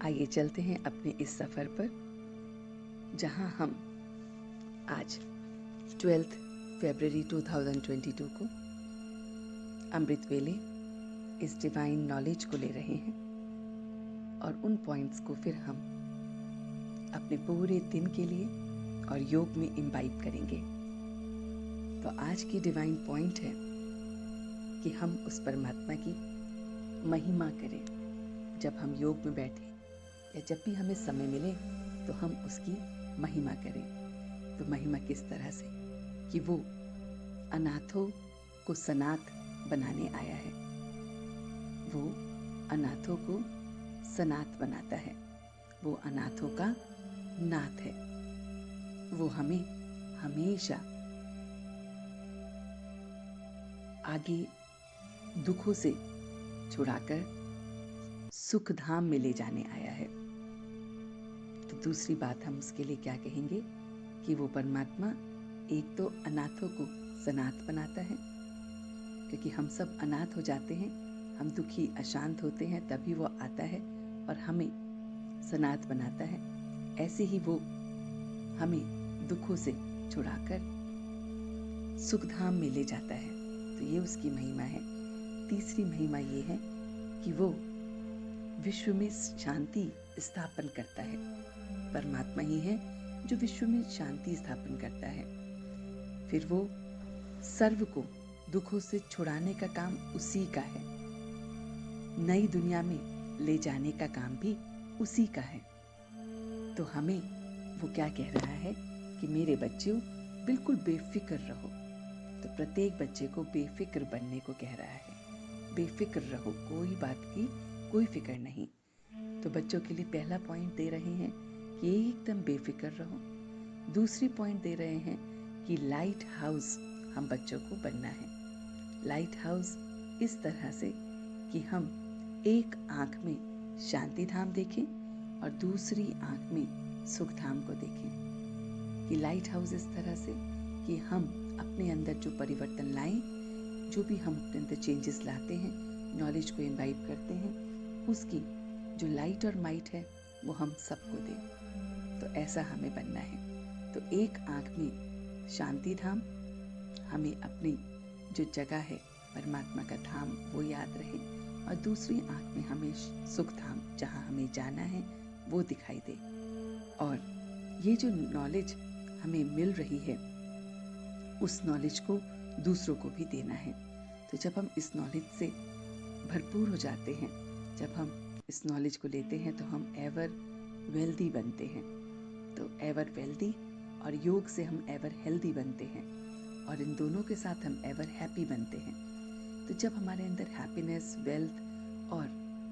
आइए चलते हैं अपने इस सफ़र पर, जहां हम आज 12 फरवरी 2022 को अमृत वेले इस डिवाइन नॉलेज को ले रहे हैं और उन पॉइंट्स को फिर हम अपने पूरे दिन के लिए और योग में इम्बाइब करेंगे। तो आज की डिवाइन पॉइंट है कि हम उस परमात्मा की महिमा करें। जब हम योग में बैठे या जब भी हमें समय मिले तो हम उसकी महिमा करें। तो महिमा किस तरह से कि वो अनाथों को सनाथ बनाने आया है, वो अनाथों को सनाथ बनाता है, वो अनाथों का नाथ है, वो हमें हमेशा आगे दुखों से छुड़ाकर सुख धाम में ले जाने आया है। तो दूसरी बात हम उसके लिए क्या कहेंगे कि वो परमात्मा एक तो अनाथों को सनाथ बनाता है, क्योंकि हम सब अनाथ हो जाते हैं, हम दुखी अशांत होते हैं, तभी वो आता है और हमें सनाथ बनाता है। ऐसे ही वो हमें दुखों से छुड़ाकर सुख धाम में ले जाता है। तो ये उसकी महिमा है। तीसरी महिमा ये है कि वो विश्व में शांति स्थापन करता है। परमात्मा ही है जो विश्व में शांति स्थापन करता है। फिर वो सर्व को दुखों से छुड़ाने का काम उसी का है, नई दुनिया में ले जाने का काम भी उसी का है। तो हमें वो क्या कह रहा है कि मेरे बच्चों बिल्कुल बेफिक्र रहो। तो प्रत्येक बच्चे को बेफिक्र बनने को कह रहा है। बेफिक्र रहो, कोई बात की कोई फिक्र नहीं। तो बच्चों के लिए पहला पॉइंट दे रहे हैं कि एकदम बेफिक्र रहो। दूसरी पॉइंट दे रहे हैं कि लाइट हाउस हम बच्चों को बनना है। लाइट हाउस इस तरह से कि हम एक आंख में शांति धाम देखें और दूसरी आंख में सुख धाम को देखें। कि लाइट हाउस इस तरह से कि हम अपने अंदर जो परिवर्तन लाएं, जो भी हम अपने अंदर चेंजेस लाते हैं, नॉलेज को इम्बाइब करते हैं, उसकी जो लाइट और माइट है वो हम सबको दें। तो ऐसा हमें बनना है। तो एक आंख में शांति धाम, हमें अपनी जो जगह है परमात्मा का धाम वो याद रहे, और दूसरी आंख में हमें सुख धाम जहाँ हमें जाना है वो दिखाई दे। और ये जो नॉलेज हमें मिल रही है उस नॉलेज को दूसरों को भी देना है। तो जब हम इस नॉलेज से भरपूर हो जाते हैं, जब हम इस नॉलेज को लेते हैं तो हम एवर वेल्दी बनते हैं। तो एवर वेल्दी और योग से हम एवर हेल्दी बनते हैं, और इन दोनों के साथ हम एवर हैप्पी बनते हैं। तो जब हमारे अंदर हैप्पीनेस, वेल्थ और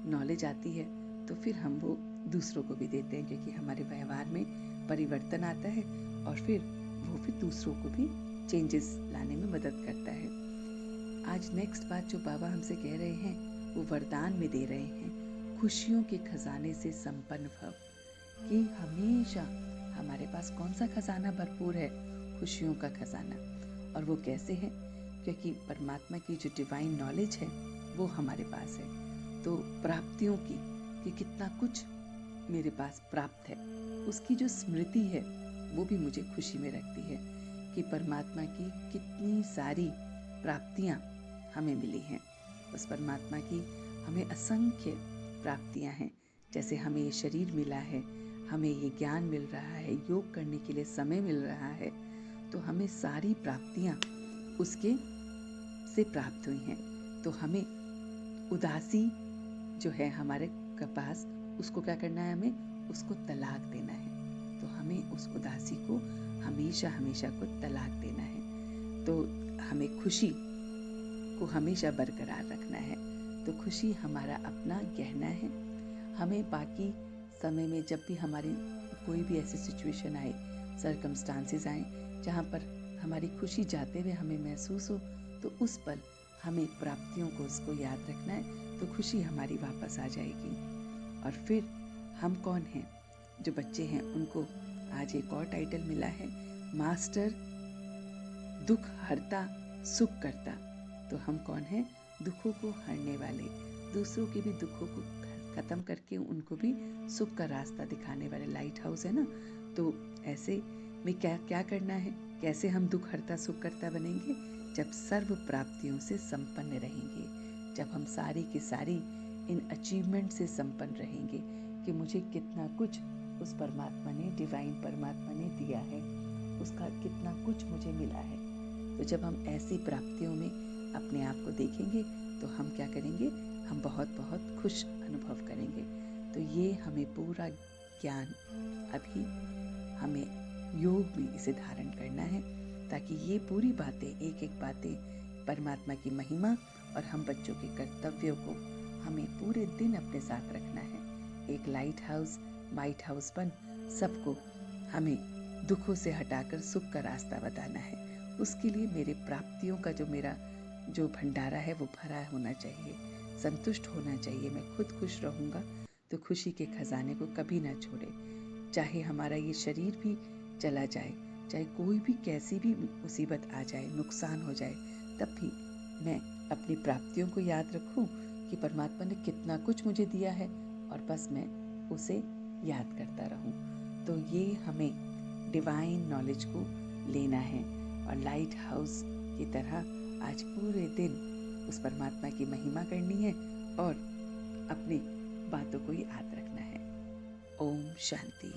नॉलेज आती है तो फिर हम वो दूसरों को भी देते हैं, क्योंकि हमारे व्यवहार में परिवर्तन आता है और फिर वो फिर दूसरों को भी चेंजेस लाने में मदद करता है। आज नेक्स्ट बात जो बाबा हमसे कह रहे हैं वो वरदान में दे रहे हैं, खुशियों के खजाने से संपन्न भव। कि हमेशा हमारे पास कौन सा खजाना भरपूर है? खुशियों का खजाना। और वो कैसे है? क्योंकि परमात्मा की जो डिवाइन नॉलेज है वो हमारे पास है। तो प्राप्तियों की कि कितना कुछ मेरे पास प्राप्त है, उसकी जो स्मृति है वो भी मुझे खुशी में रखती है कि परमात्मा की कितनी सारी प्राप्तियां हमें मिली हैं। उस परमात्मा की हमें असंख्य प्राप्तियां हैं। जैसे हमें ये शरीर मिला है, हमें ये ज्ञान मिल रहा है, योग करने के लिए समय मिल रहा है, तो हमें सारी प्राप्तियां उसके से प्राप्त हुई हैं। तो हमें उदासी जो है हमारे पास, उसको क्या करना है? हमें उसको तलाक देना है। तो हमें उस उदासी को हमेशा हमेशा को तलाक देना है। तो हमें खुशी को हमेशा बरकरार रखना है। तो खुशी हमारा अपना गहना है। हमें बाकी समय में जब भी हमारी कोई भी ऐसी सिचुएशन आए, सर्कमस्टांसेस आए जहाँ पर हमारी खुशी जाते हुए हमें महसूस हो, तो उस पल हमें प्राप्तियों को उसको याद रखना है। तो खुशी हमारी वापस आ जाएगी। और फिर हम कौन हैं? जो बच्चे हैं उनको आज एक और टाइटल मिला है, मास्टर दुख हरता सुख करता। तो हम कौन हैं? दुखों को हरने वाले, दूसरों के भी दुखों को ख़त्म करके उनको भी सुख का रास्ता दिखाने वाले लाइट हाउस है ना। तो ऐसे में क्या क्या करना है, कैसे हम दुख हरता सुख करता बनेंगे? जब सर्व प्राप्तियों से संपन्न रहेंगे, जब हम सारी की सारी इन अचीवमेंट से संपन्न रहेंगे कि मुझे कितना कुछ उस परमात्मा ने, डिवाइन परमात्मा ने दिया है, उसका कितना कुछ मुझे मिला है। तो जब हम ऐसी प्राप्तियों में अपने आप को देखेंगे तो हम क्या करेंगे, हम बहुत बहुत खुश अनुभव करेंगे। तो ये हमें पूरा ज्ञान अभी हमें योग में इसे धारण करना है, ताकि ये पूरी बातें, एक एक बातें परमात्मा की महिमा और हम बच्चों के कर्तव्यों को हमें पूरे दिन अपने साथ रखना है। एक लाइट हाउस, वाइट हाउस बन सबको हमें दुखों से हटाकर सुख का रास्ता बताना है। उसके लिए मेरे प्राप्तियों का मेरा जो भंडारा है वो भरा होना चाहिए, संतुष्ट होना चाहिए। मैं खुद खुश रहूँगा तो खुशी के खजाने को कभी ना छोड़े। चाहे हमारा ये शरीर भी चला जाए, चाहे कोई भी कैसी भी मुसीबत आ जाए, नुकसान हो जाए, तब भी मैं अपनी प्राप्तियों को याद रखूं कि परमात्मा ने कितना कुछ मुझे दिया है और बस मैं उसे याद करता रहूं। तो ये हमें डिवाइन नॉलेज को लेना है और लाइट हाउस की तरह आज पूरे दिन उस परमात्मा की महिमा करनी है और अपनी बातों को याद रखना है। ओम शांति।